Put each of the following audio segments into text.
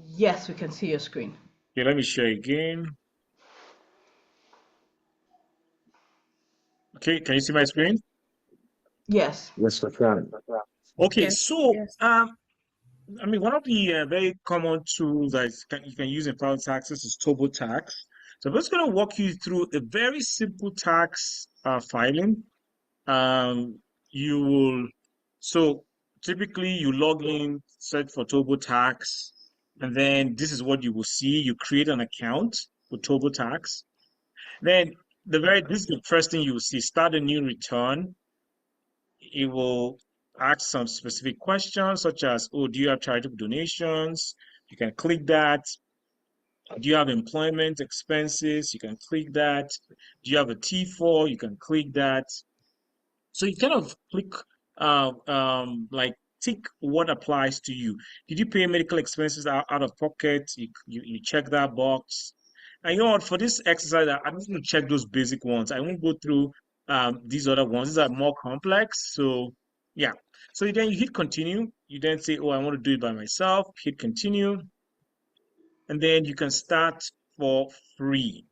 Yes, we can see your screen. Okay, let me share again. Okay, can you see my screen? Yes. Yes, we can. Okay, Yes, so yes. I mean, one of the very common tools that you can use in file taxes is TurboTax. So I'm just going to walk you through a very simple tax filing. Um, you will, so typically you log in, search for TurboTax, and then this is what you will see. You create an account with TurboTax. Then this is the first thing you will see. Start a new return. It will ask some specific questions such as, oh, do you have charitable donations? You can click that. Do you have employment expenses? You can click that. Do you have a T4? You can click that. So you kind of click, like tick what applies to you. Did you pay medical expenses out of pocket? You check that box. And you know what? For this exercise, I'm just going to check those basic ones. I won't go through these other ones. These are more complex. So yeah. So then you hit continue. You then say, oh, I want to do it by myself. Hit continue. And then you can start for free,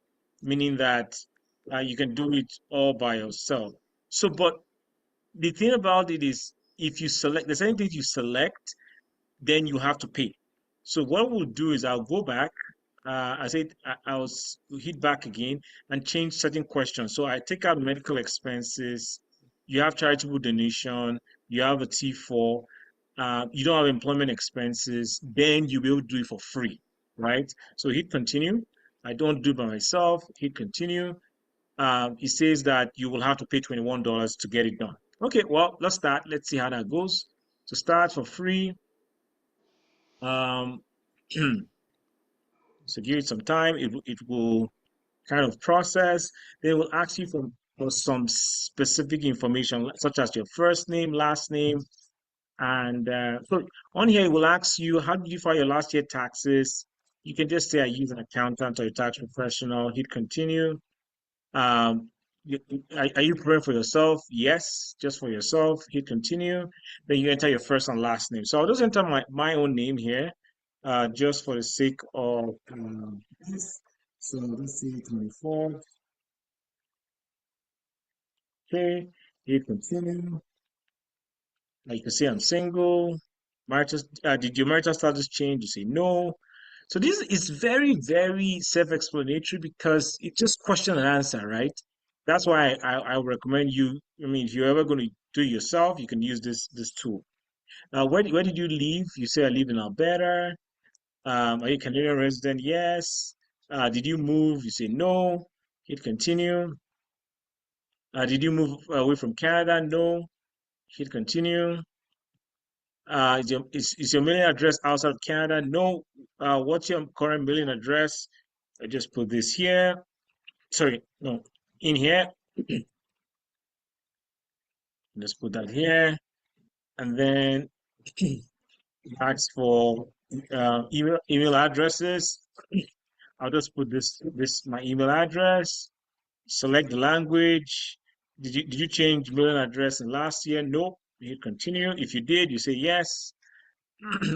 meaning that you can do it all by yourself. So, but the thing about it is, if you select, there's anything you select, then you have to pay. So what we'll do is I'll go back. I said I'll hit back again and change certain questions. So I take out medical expenses. You have charitable donation. You have a T4. You don't have employment expenses. Then you will do it for free, right? So hit continue. I don't do it by myself. Hit continue. It says that you will have to pay $21 to get it done. Okay, well, let's start. Let's see how that goes. To start for free, um, so give it some time. It will kind of process. They will ask you for some specific information, such as your first name, last name, and so on here it will ask you, how did you file your last year taxes? You can just say I use an accountant or a tax professional. Hit continue. Um, are you preparing for yourself? Yes, just for yourself. Hit continue. Then you enter your first and last name. So I'll just enter my own name here, just for the sake of this. So let's see, 24. Okay, hit continue. Like you can see, I'm single. Marital, did your marital status change? You say no. So this is very, very self-explanatory because it's just question and answer, right? That's why I would recommend you. I mean, if you're ever going to do it yourself, you can use this tool. Where did you live? You say I live in Alberta. Are you a Canadian resident? Yes. Did you move? You say no. Hit continue. Did you move away from Canada? No. Hit continue. Is your mailing address outside of Canada? No. What's your current mailing address? I just put this here. Sorry, no, in here. Just put that here, and then ask for email addresses. I'll just put this my email address. Select the language. Did you change mailing address in last year? Nope. You hit continue. If you did, you say yes.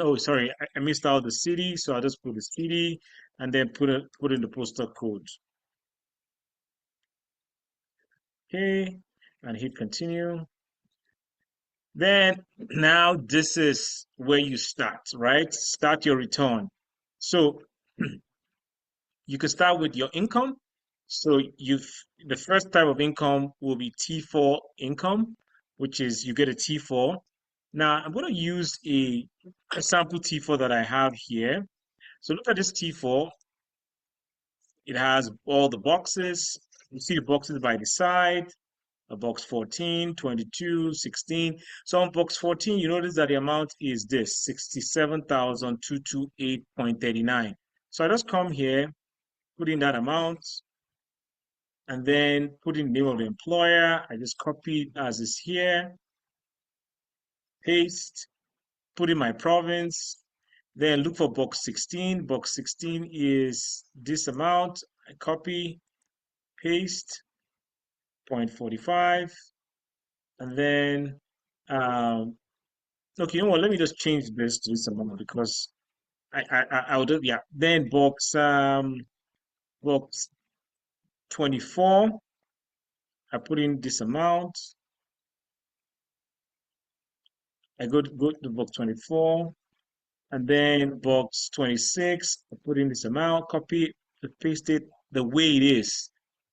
Oh, sorry, I missed out the city, so I'll just put the city and then put in the postal code. Okay, and hit continue. Then now this is where you start, right? Start your return. So you can start with your income. So the first type of income will be T4 income, which is you get a T4. Now I'm going to use a sample T4 that I have here. So look at this T4. It has all the boxes. You see the boxes by the side, a box 14, 22, 16. So on box 14, you notice that the amount is this, 67,228.39. So I just come here, put in that amount, and then put in the name of the employer. I just copy it as is here, paste, put in my province, then look for box 16. Box 16 is this amount. I copy, paste, 0.45, and then okay, you know what? Let me just change this to this amount because I'll do, yeah. Then box 24, I put in this amount. I go to box 24, and then box 26, I put in this amount, copy, paste it the way it is,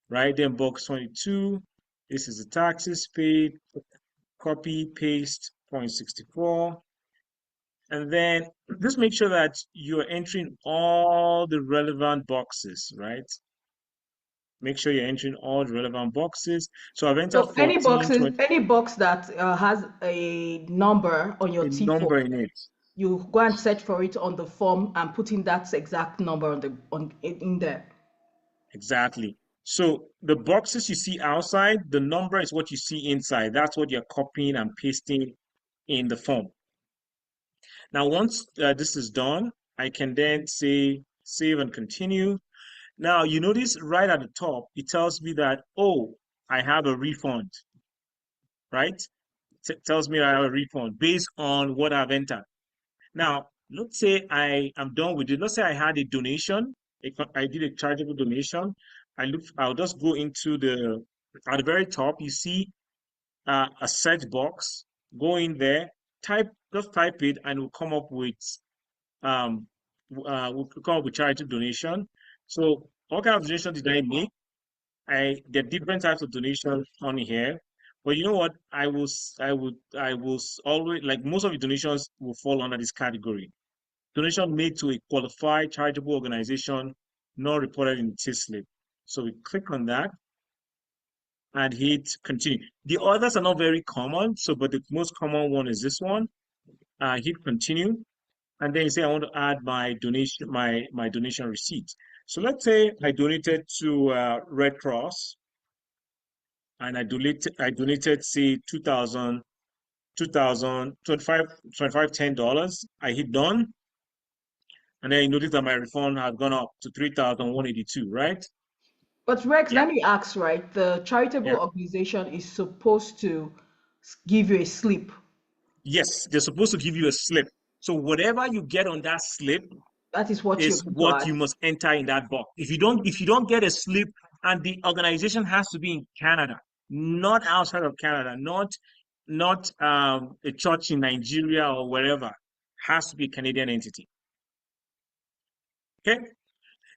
right? Then box 22, this is the taxes paid, copy, paste, 0.64. And then just make sure that you're entering all the relevant boxes, right? Make sure you're entering all the relevant boxes. So I've entered So any 14, boxes, 20, any box that has a number on your a T4, number in it. you go and search for it on the form and put in that exact number on in there. Exactly. So the boxes you see outside, the number is what you see inside. That's what you're copying and pasting in the form. Now, once this is done, I can then say save and continue. Now, you notice right at the top, it tells me that, oh, I have a refund, right? It tells me I have a refund based on what I've entered. Now, let's say I am done with it. Let's say I had a donation. I did a charitable donation. I'll just go into at the very top, you see a search box. Go in there, just type it, and we'll come up with um we'll come up with charitable donation. So what kind of donation did I make? There are different types of donation on here. But you know what? I will always, like, most of the donations will fall under this category. Donation made to a qualified charitable organization not reported in the slip. So we click on that and hit continue. The others are not very common, but the most common one is this one. Hit continue, and then you say I want to add my donation, my donation receipt. So let's say I donated to Red Cross, and I donated say 2000 25 $10. I hit done, and then you notice that my refund has gone up to 3,182, right? But Rex, Yeah, let me ask, right? The charitable yeah. organization is supposed to give you a slip. Yes, they're supposed to give you a slip. So whatever you get on that slip That is what you're is going to what add. you must enter in that box. If you don't get a slip, and the organization has to be in Canada, not outside of Canada, not a church in Nigeria or wherever, has to be a Canadian entity. Okay?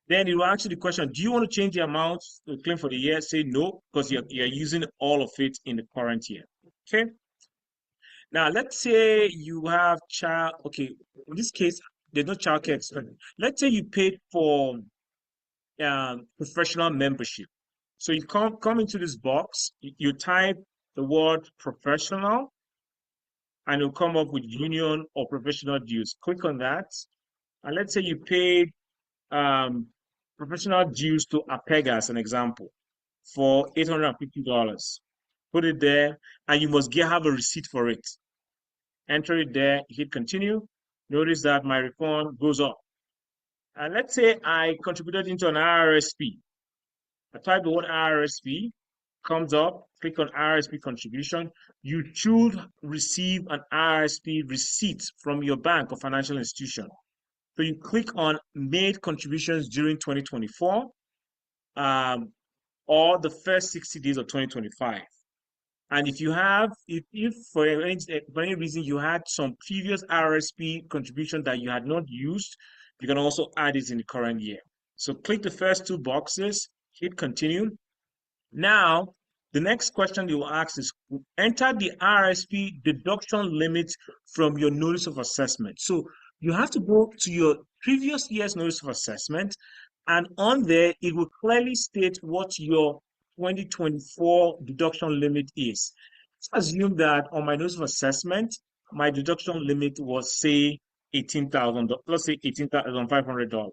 Then it will answer the question, do you want to change the amount to claim for the year? Say no, because you're using all of it in the current year. Okay. Now let's say you have child. Okay, in this case, there's no child care expense. Let's say you paid for professional membership. So you come into this box, you type the word professional, and it'll come up with union or professional dues. Click on that, and let's say you paid um, professional dues to APEGA as an example for $850. Put it there, and you must have a receipt for it. Enter it there, hit continue. Notice that my refund goes up. And let's say I contributed into an RRSP. I type the word RRSP, comes up, click on RRSP contribution. You should receive an RRSP receipt from your bank or financial institution. So you click on made contributions during 2024 or the first 60 days of 2025. And if for any reason you had some previous RSP contribution that you had not used, you can also add it in the current year. So click the first two boxes, hit continue. Now, the next question they will ask is enter the RSP deduction limit from your notice of assessment. So you have to go to your previous year's notice of assessment, and on there, it will clearly state what your 2024 deduction limit is. Let's assume that on my notice of assessment, my deduction limit was, say, $18,000, let's say $18,500.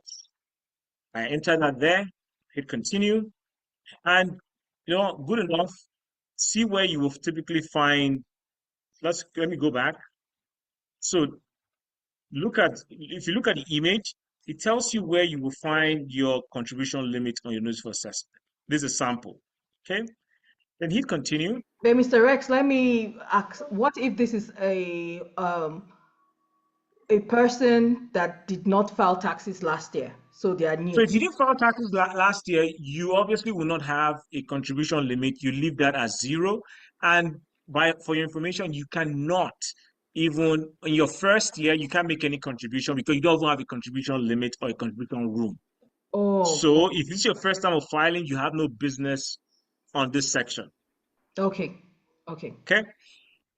I enter that there, hit continue, and good enough. See where you will typically find. Let me go back. So if you look at the image, it tells you where you will find your contribution limit on your notice for assessment. This is a sample. Okay. Then hit continue. But Mr. Rex, let me ask, what if this is a a person that did not file taxes last year, so they are So new. if you didn't file taxes last year, you obviously will not have a contribution limit. You leave that as zero. And for your information, you cannot even in your first year, you can't make any contribution because you don't even have a contribution limit or a contribution room. Oh, So if it's your first time of filing, you have no business on this section. okay, okay. Okay. Right.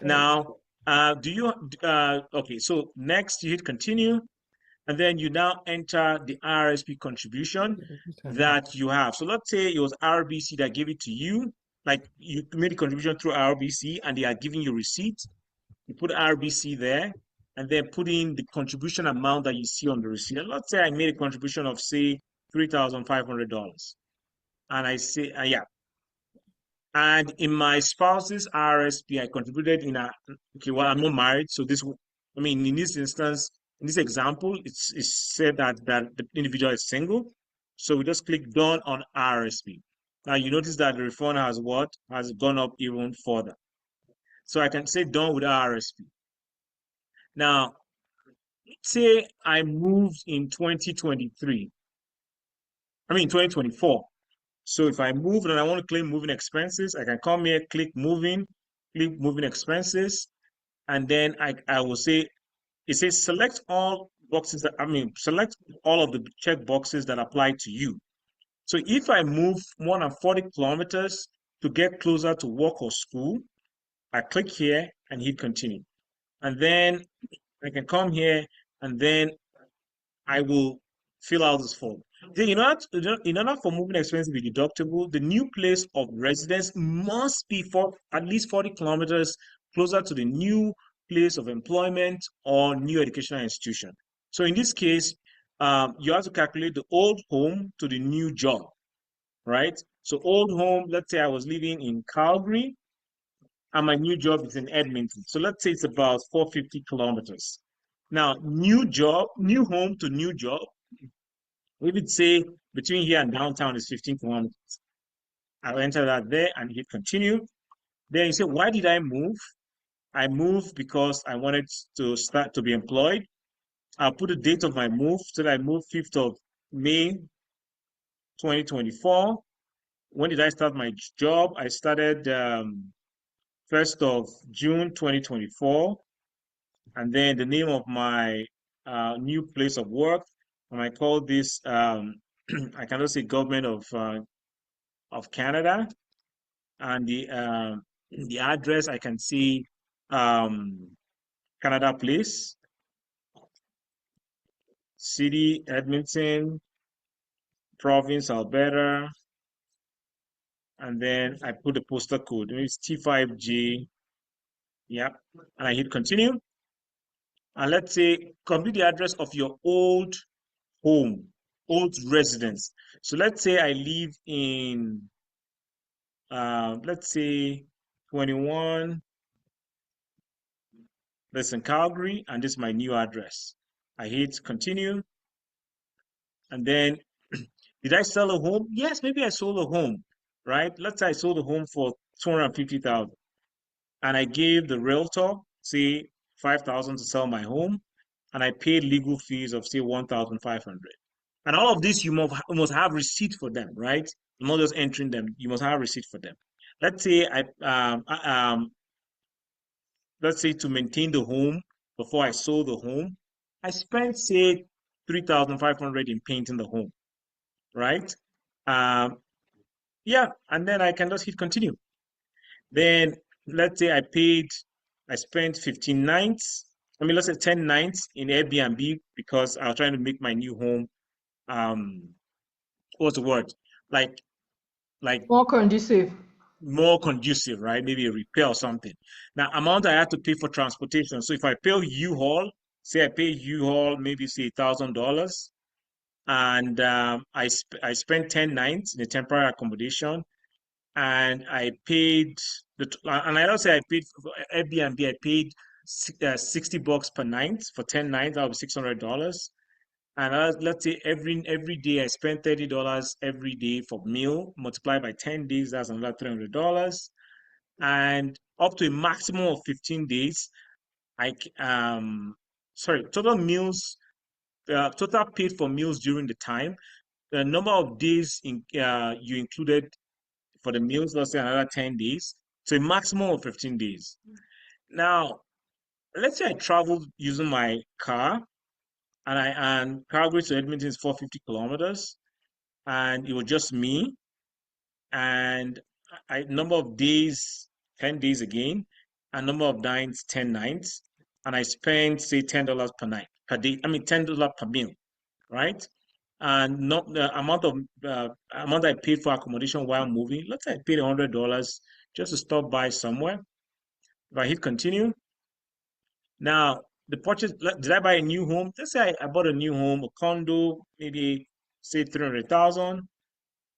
Now, okay, so next you hit continue, and then you now enter the RSP contribution that you have. So let's say it was RBC that gave it to you, like you made a contribution through RBC and they are giving you receipt. You put RBC there and then put in the contribution amount that you see on the receipt. And let's say I made a contribution of, say, $3,500. And I say, yeah. And in my spouse's RSP, I contributed in okay, well, I'm not married. So I mean, in this instance, in this example, it's said that the individual is single. So we just click done on RSP. Now you notice that the refund has gone up even further. So I can say done with RSP. Now, say I moved in 2023. I mean 2024. So if I move and I want to claim moving expenses, I can come here, click moving expenses, and then I will say, it says select all boxes select all of the check boxes that apply to you. So if I move more than 40 kilometers to get closer to work or school, I click here and hit continue. And then I can come here and then I will fill out this form. In order for moving expenses to be deductible, the new place of residence must be for at least 40 kilometers closer to the new place of employment or new educational institution. So in this case, you have to calculate the old home to the new job, right? So old home, let's say I was living in Calgary and my new job is in Edmonton. So let's say it's about 450 kilometers. Now, new home to new job, we would say between here and downtown is 15 kilometers. I'll enter that there and hit continue. Then you say, why did I move? I moved because I wanted to start to be employed. I'll put the date of my move. So I moved 5th of May, 2024. When did I start my job? I started 1st of June, 2024. And then the name of my new place of work, and I call this, I cannot say Government of Canada, and the address I can see Canada Place, City Edmonton, Province Alberta, and then I put the postal code. It's T5J. Yep, and I hit continue. And let's say complete the address of your old home, old residence. So let's say I live in, let's say 21, that's in Calgary, and this is my new address. I hit continue. And then, did I sell a home? Yes, maybe I sold a home, right? Let's say I sold a home for 250,000. And I gave the realtor, say, 5,000 to sell my home, and I paid legal fees of, say, 1,500. And all of this, you must have receipt for them, right? You're not just entering them. You must have receipt for them. Let's say let's say to maintain the home before I sold the home, I spent, say, 3,500 in painting the home, right? Yeah, and then I can just hit continue. Then let's say I spent 15 nights. Let's say 10 nights in Airbnb because I was trying to make my new home, what's the word? Like More conducive. more conducive, right? Maybe a repair or something. Now, amount I have to pay for transportation. So if I pay U-Haul, say I pay U-Haul maybe say $1,000, and I spent 10 nights in a temporary accommodation, and I paid and I don't say I paid for Airbnb. I paid $60 per night for 10 nights. That would be $600. And let's say every day I spend $30 every day for meal, multiplied by 10 days, that's another $300. And up to a maximum of 15 days, I sorry, total meals, total paid for meals during the time, the number of days you included for the meals, let's say another 10 days, so a maximum of 15 days. Now, let's say I traveled using my car, and Calgary to Edmonton is 450 kilometers, and it was just me, and number of days, 10 days again, and number of nights, 10 nights, and I spent say $10 per night per day. I mean $10 per meal, right? And not the amount I paid for accommodation while moving. Let's say I paid $100 just to stop by somewhere. If I hit continue, now the purchase, did I buy a new home? Let's say I bought a new home, a condo, maybe say 300,000,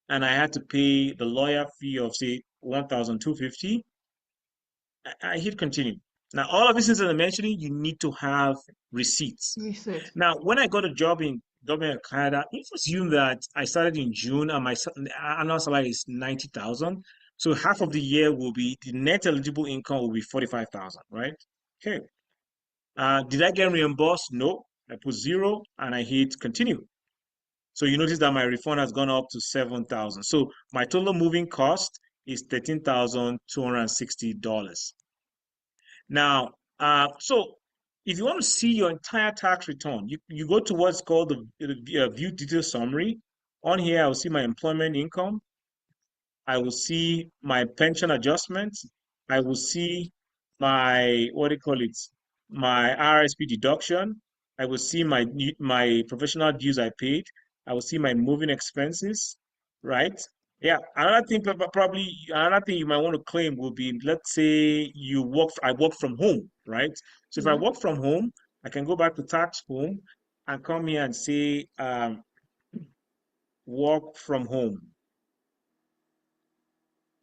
and I had to pay the lawyer fee of say 1,250. I hit continue. Now all of these things that I'm mentioning, you need to have receipts. Research. Now, when I got a job in government of Canada, let's assume that I started in June and my annual salary is 90,000. So half of the year will be the net eligible income will be 45,000, right? Okay. Did I get reimbursed? No. I put zero and I hit continue. So you notice that my refund has gone up to 7,000. So my total moving cost is $13,260. Now, so if you want to see your entire tax return, you go to what's called the view detail summary. On here, I will see my employment income. I will see my pension adjustments. I will see my, what do you call it? My RSP deduction. I will see my professional dues I paid. I will see my moving expenses, right? Yeah, another thing probably another thing you might want to claim will be, let's say I work from home, right? So if I Yeah. work from home, I can go back to tax home and come here and say work from home.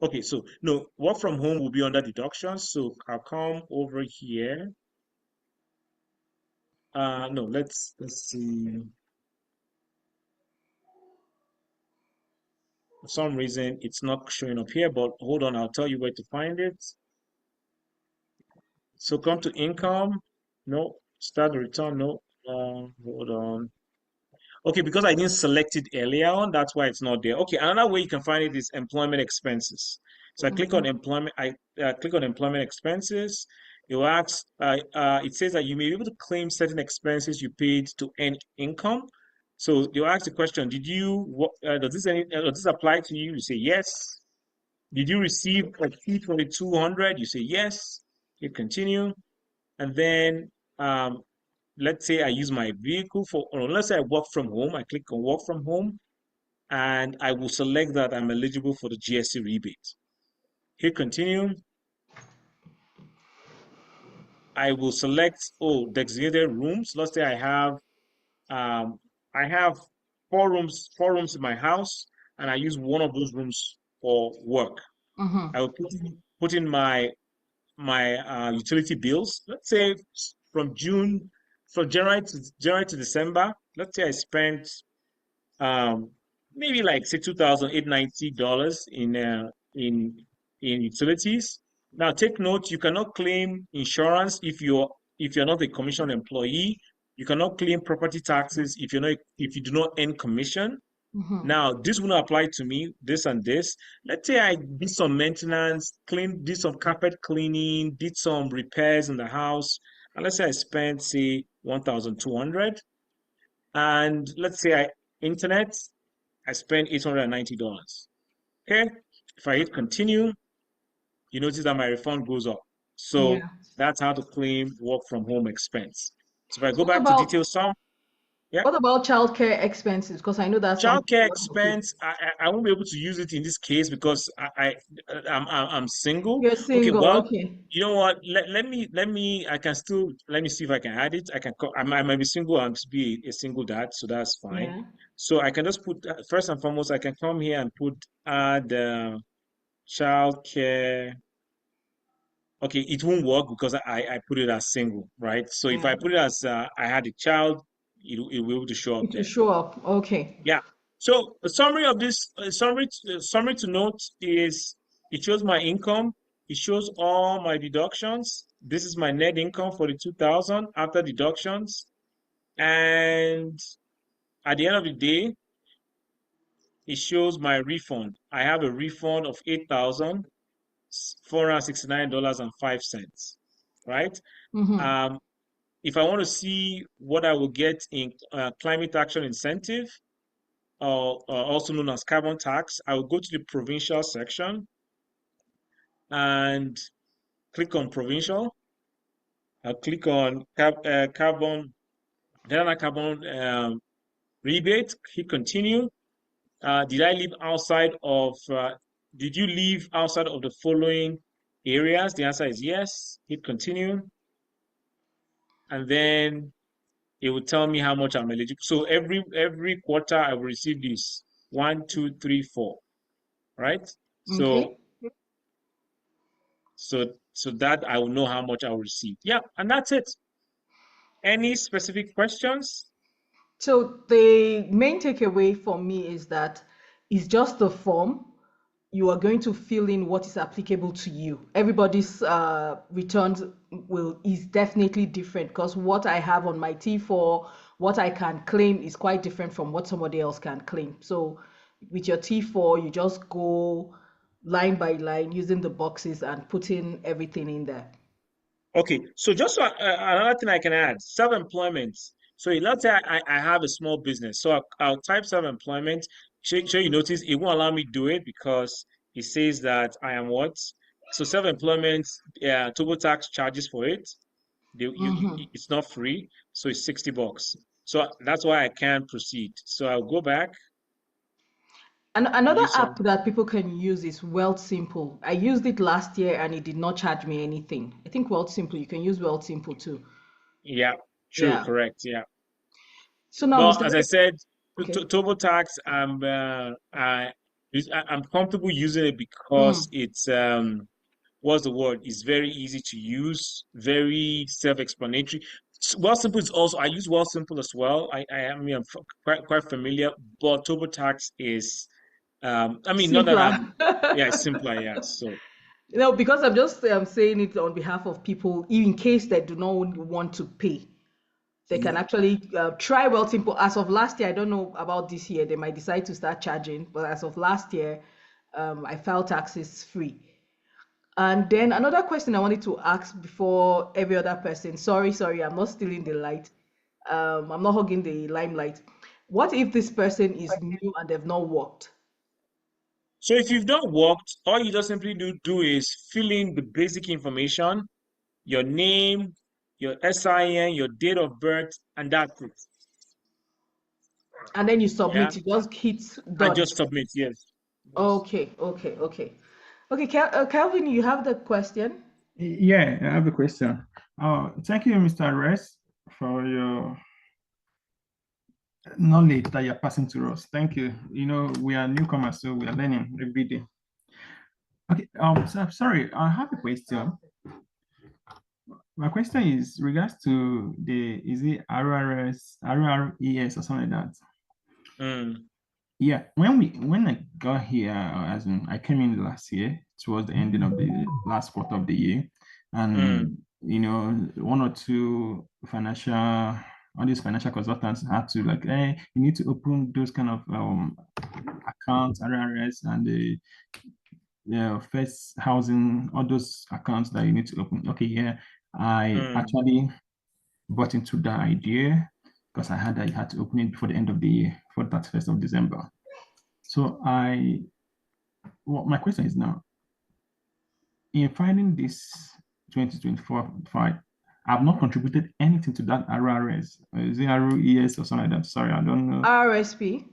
Okay, so no, work from home will be under deductions. So I'll come over here. No, let's see. For some reason, it's not showing up here, but hold on, I'll tell you where to find it. So come to income. No, start the return. No, hold on. Okay, because I didn't select it earlier on, that's why it's not there. Okay, another way you can find it is employment expenses. So I click on Mhm. employment. I click on employment expenses. It will ask. It says that you may be able to claim certain expenses you paid to earn income. So they'll ask the question: Did you? Does this apply to you? You say yes. Did you receive a T2200? You say yes. You continue, and then let's say I use my vehicle or let's say I work from home. I click on work from home, and I will select that I'm eligible for the GST rebate. Hit continue. I will select, designated rooms. Let's say um, I have four rooms in my house, and I use one of those rooms for work. Mhm. I will put in my utility bills. Let's say from June, from January to December. Let's say I spent um maybe like say $2,890 in utilities. Now take note, you cannot claim insurance if you're not a commissioned employee. You cannot claim property taxes if you do not earn commission. Mhm. Now, this will not apply to me, this and this. Let's say I did some maintenance, did some carpet cleaning, did some repairs in the house, and let's say I spent, say, 1,200. And let's say internet, I spent $890. Okay. If I hit continue, you notice that my refund goes up. So Yeah. that's how to claim work from home expense. So if I So go back to detail sum, yeah. what about childcare expenses? Because I know that's something Childcare a lot of people. expense, I won't be able to use it in this case because I'm single. You're Okay, single, well, okay. you know what? I can still let me see if I can add it. I might be single and be a single dad, so that's fine. Yeah. So I can just put first and foremost, I can come here and put add childcare. Okay, it won't work because I put it as single, right? So if Yeah. I put it as I had a child, it will be able to show up It will there. show up. Okay. Yeah. So the summary of this summary to note is it shows my income, it shows all my deductions, This is my net income for the 2000 after deductions. And at the end of the day, it shows my refund. I have a refund of $8,469.05, right? Mm-hmm. Um, if I want to see what I will get in climate action incentive, also known as carbon tax, I will go to the provincial section and click on provincial. I'll click on carbon, Ghana carbon rebate, hit continue. Did I leave outside of, did you leave outside of the following areas? The answer is yes. Hit continue. And then it will tell me how much I'm eligible. So every quarter I will receive this. 1, 2, 3, 4. Right? Okay. So that I will know how much I will receive. Yeah, and that's it. Any specific questions? So the main takeaway for me is that it's just a form. You are going to fill in what is applicable to you. Everybody's returns is definitely different because what I have on my T4, what I can claim is quite different from what somebody else can claim. So with your T4, you just go line by line using the boxes and putting everything in there. Okay, so just another thing I can add, self-employment. So let's say I have a small business. So I'll type self-employment. Sure, you notice it won't allow me to do it because it says that I am what? So self-employment, turbo tax charges for it. Mhm. It's not free, so it's $60. So that's why I can't proceed. So I'll go back And and another use app some. that people can use is Wealth I used it last year and it did not charge me anything. I think Wealth you can use Wealth too. Yeah, true, Yeah. correct. Yeah. So now, But Mr. as I said, Okay. TurboTax, I'm comfortable using it because Mm. it's what's the word? It's very easy to use, very self-explanatory. Simple is also I use Simple as well. I mean I'm quite familiar, but TurboTax is I mean not that Simpler. I'm yeah it's simpler yeah. So Because I'm just saying it on behalf of people, in case they do not want to pay, they can actually try Wealth As of last year, I don't know about this year, they might decide to start charging, but as of last year, I filed taxes free. And then another question I wanted to ask before every other person. Sorry, I'm not stealing the light. I'm not hogging the limelight. What if this person is new and they've not worked? so if you've not worked, all you just simply do is fill in the basic information, your name, your SIN, your date of birth, and that's it. And then you Yeah, submit, you just hit and done. just submit. Yes. Yes. Okay. Okay, Calvin, you have the question? Yeah, I have a question. Thank you, Mr. Rest, for your knowledge that you're passing to us. Thank you. You know, we are newcomers, so we are learning every day. Okay, so I'm sorry, I have a question. My question is regards to is it RRES or something like that? Mm, Yeah, when I got here, as in I came in last year towards the ending of the last quarter of the year, mm, and you know, one or two all these financial consultants had to like, hey, you need to open those kind of accounts, RRS, and the first housing, all those accounts that you need to open. Okay, yeah, I mm. actually bought into that idea because I had that you had to open it before the end of the year, for that 1st of December. So my question is now, in finding this 2024 fight, I've not contributed anything to that RRS. Is it RES or something like that? Sorry, I don't know. RSP.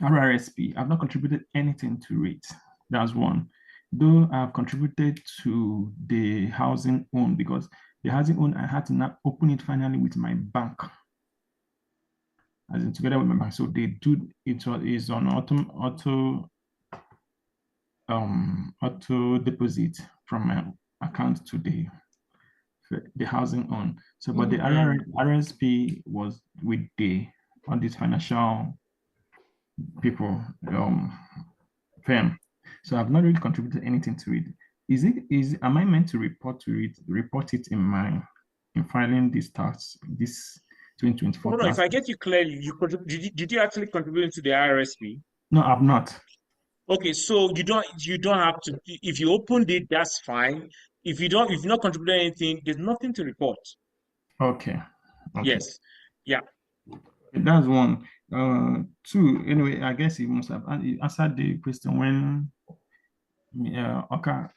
RRSP. I've not contributed anything to it. That's one. Though I've contributed to the housing own because the housing own, I had to now open it finally with my bank, as in together with my bank. So they do it is on auto deposit from my account to the housing on. So, but the Mm. RSP was with the all these financial people firm. So I've not really contributed anything to it. am I meant to report it in filing this tax, this 2024 Hold on, if tax? I get you clearly, did you actually contribute to the IRSP? No, I've not. Okay, so you don't have to. If you opened it, that's fine. If you've not contributed anything, there's nothing to report. Okay. Okay. Yes. Yeah. That's one. Two, anyway, I guess he must have answered the question when Oka,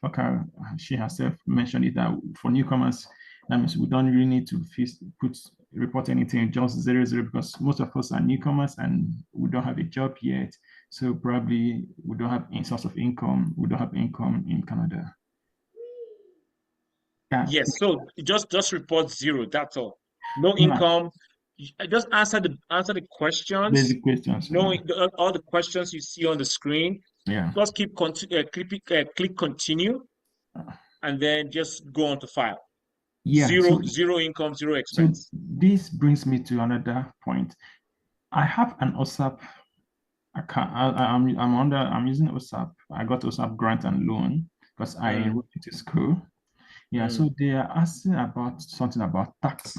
she herself mentioned it that for newcomers, that means we don't really need to report anything, just 0 because most of us are newcomers and we don't have a job yet. So probably we don't have any source of income. We don't have income in Canada. Yeah. Yes. So just report 0. That's all. No Yeah. income. Just answer the questions. Basic questions. Knowing all the questions you see on the screen. Yeah. Just click continue, and then just go on to file. Yeah. Zero income, 0 expense. So this brings me to another point. I have an OSAP account. I'm using OSAP. I got OSAP grant and loan because I enrolled into school. Yeah, so they are asking about something about tax,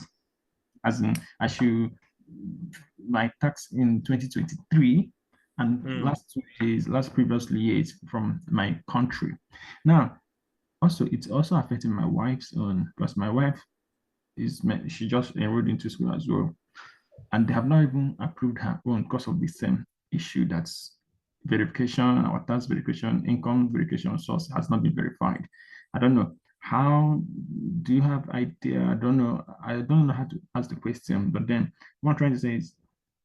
as in my tax in 2023 and last previous years from my country. Now, also it's also affecting my wife's own because my wife she just enrolled into school as well, and they have not even approved her own because of the same issue. That's verification, our tax verification, income verification source has not been verified. I don't know. How do you have idea? I don't know how to ask the question, but then what I'm trying to say is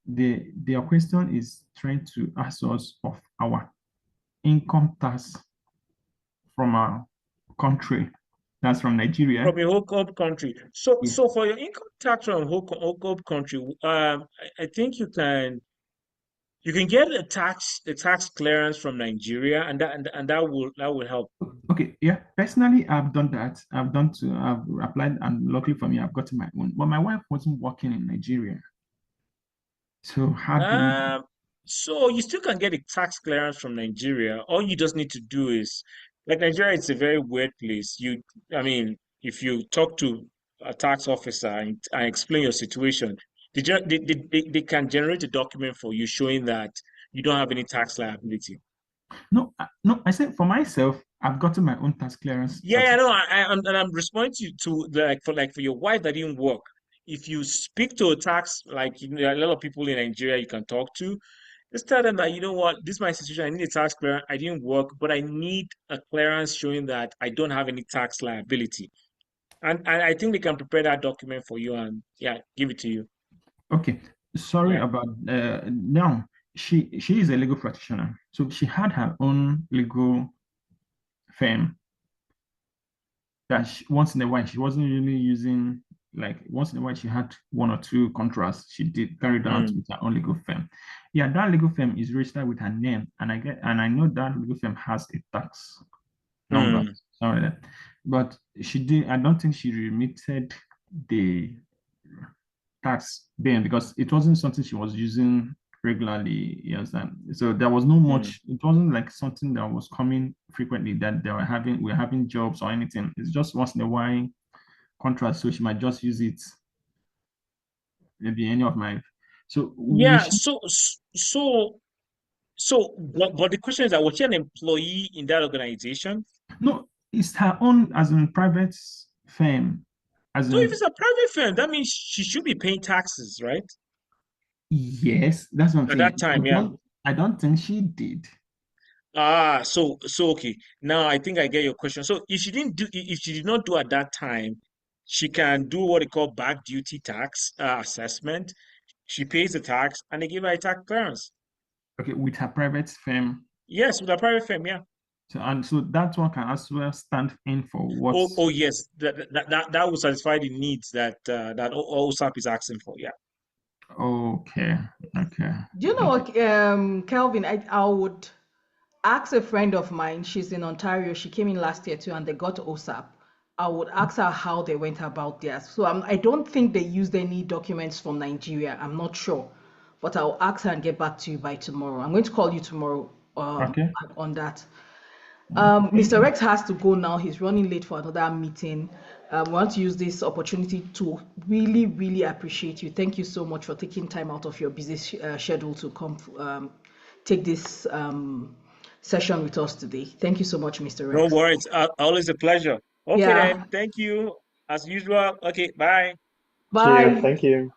their question is trying to ask us of our income tax from our country. That's from Nigeria. From your home country. So for your income tax from home country, I think you can get a tax clearance from Nigeria, and that will help. Okay, yeah. Personally, I've done that. I've applied, and luckily for me, I've gotten my own. But my wife wasn't working in Nigeria. So how do we So you still can get a tax clearance from Nigeria. All you just need to do is, like, Nigeria, it's a very weird place. I mean, if you talk to a tax officer and explain your situation, they can generate a document for you showing that you don't have any tax liability. No, I said for myself, I've gotten my own tax clearance. Yeah, no, I'm responding to for your wife that didn't work. If you speak to a tax, like, a lot of people in Nigeria you can talk to, just tell them that, you know what, this is my situation. I need a tax clearance. I didn't work, but I need a clearance showing that I don't have any tax liability. And I think they can prepare that document for you and, yeah, give it to you. Okay, sorry Yeah. about now. She is a legal practitioner, so she had her own legal firm that once in a while she wasn't really using. Like once in a while she had 1 or 2 contracts she did carried out with her own legal firm. Yeah, that legal firm is registered with her name, and I know that legal firm has a tax number. Sorry, but she did. I don't think she remitted the tax then because it wasn't something she was using regularly. You understand? So there was no much. It wasn't like something that was coming frequently that we're having jobs or anything. It's just once in a while contract. So she might just use it. Maybe any of my. So Yeah. But the question is that, was she an employee in that organization? No, it's her own as in private firm. So if it's a private firm, that means she should be paying taxes, right? Yes, that's what I'm At saying. that time, yeah. I don't think she did. So okay. Now I think I get your question. So if she did not do at that time, she can do what they call back duty tax assessment. She pays the tax, and they give her a tax clearance. Okay, with her private firm. Yes, with a private firm, yeah. So that one can as well stand in for what? Oh yes, that will satisfy the needs that OSAP is asking for. Yeah. Okay. Do you know what, Kelvin? I would ask a friend of mine. She's in Ontario. She came in last year too, and they got OSAP. I would ask her how they went about theirs. So I don't think they used any documents from Nigeria. I'm not sure, but I'll ask her and get back to you by tomorrow. I'm going to call you tomorrow Okay. on that. Mr. Rex has to go now. He's running late for another meeting. We want to use this opportunity to really, really appreciate you. Thank you so much for taking time out of your busy schedule to come take this session with us today. Thank you so much, Mr. No Rex. worries. Always a pleasure. Okay, Yeah. then. Thank you as usual. Okay, bye. Bye. Thank you.